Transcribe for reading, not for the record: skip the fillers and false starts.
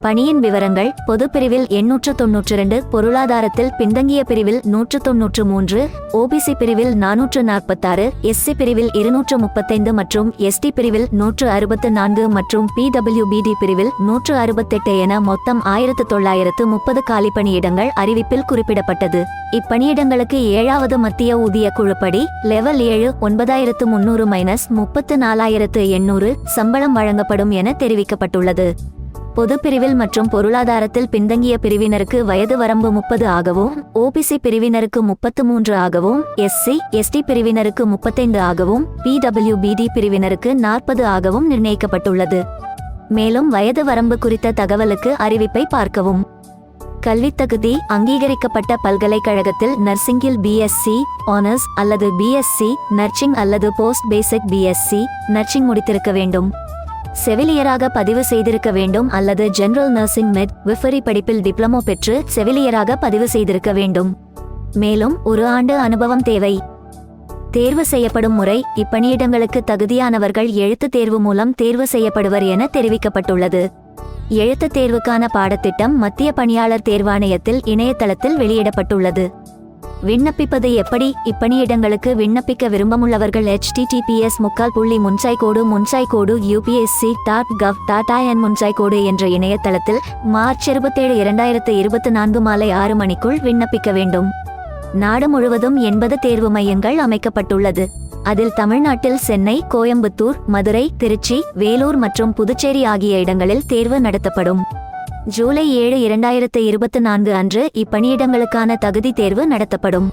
பணியின் விவரங்கள்: பொது பிரிவில் 892, பொருளாதாரத்தில் பின்தங்கிய பிரிவில் 193, ஓபிசி பிரிவில் 446, எஸ்சி பிரிவில் 235 மற்றும் எஸ்டி பிரிவில் 164 மற்றும் பிடபிள்யூபிடி பிரிவில் 168 என மொத்தம் 1930 காலிப்பணியிடங்கள் அறிவிப்பில் குறிப்பிடப்பட்டது. இப்பணியிடங்களுக்கு 7வது மத்திய ஊதிய குழுப்படி லெவல் 7 934800 சம்பளம் வழங்கப்படும் என தெரிவிக்கப்பட்டுள்ளது. பொது பிரிவில் மற்றும் பொருளாதாரத்தில் பின்தங்கிய பிரிவினருக்கு வயது வரம்பு 30 ஆகவும், ஓபிசி பிரிவினருக்கு 33 ஆகவும், எஸ்சி எஸ்டி பிரிவினருக்கு 35 ஆகவும், பிடபிள்யூபிடி பிரிவினருக்கு 40 ஆகவும் நிர்ணயிக்கப்பட்டுள்ளது. மேலும் வயது வரம்பு குறித்த தகவலுக்கு அறிவிப்பை பார்க்கவும். கல்வித்தகுதி: அங்கீகரிக்கப்பட்ட பல்கலைக்கழகத்தில் நர்சிங்கில் பிஎஸ்சி ஆனர்ஸ் அல்லது பிஎஸ்சி நர்சிங் அல்லது போஸ்ட் பேசிக் பிஎஸ்சி நர்சிங் முடித்திருக்க வேண்டும். செவிலியராக பதிவு செய்திருக்க வேண்டும் அல்லது ஜெனரல் நர்சிங் மெட் விஃபரி படிப்பில் டிப்ளமோ பெற்று செவிலியராக பதிவு செய்திருக்க வேண்டும். மேலும் 1 ஆண்டு அனுபவம் தேவை. தேர்வு செய்யப்படும் முறை: இப்பணியிடங்களுக்கு தகுதியானவர்கள் எழுத்துத் தேர்வு மூலம் தேர்வு செய்யப்படுவர் என தெரிவிக்கப்பட்டுள்ளது. எழுத்துத் தேர்வுக்கான பாடத்திட்டம் மத்திய பணியாளர் தேர்வாணையத்தில் இணையதளத்தில் வெளியிடப்பட்டுள்ளது. விண்ணப்பிப்பது எப்படி? இப்பணியிடங்களுக்கு விண்ணப்பிக்க விரும்பமுள்ளவர்கள் https://upsc.gov.in என்ற இணையதளத்தில் மார்ச் 27, 2024 மாலை 6 மணிக்குள் விண்ணப்பிக்க வேண்டும். நாடு முழுவதும் 80 தேர்வு மையங்கள் அமைக்கப்பட்டுள்ளது. அதில் தமிழ்நாட்டில் சென்னை, கோயம்புத்தூர், மதுரை, திருச்சி, வேலூர் மற்றும் புதுச்சேரி ஆகிய இடங்களில் தேர்வு நடத்தப்படும். ஜூலை 7, 2024 அன்று இப்பணியிடங்களுக்கான தகுதி தேர்வு நடத்தப்படும்.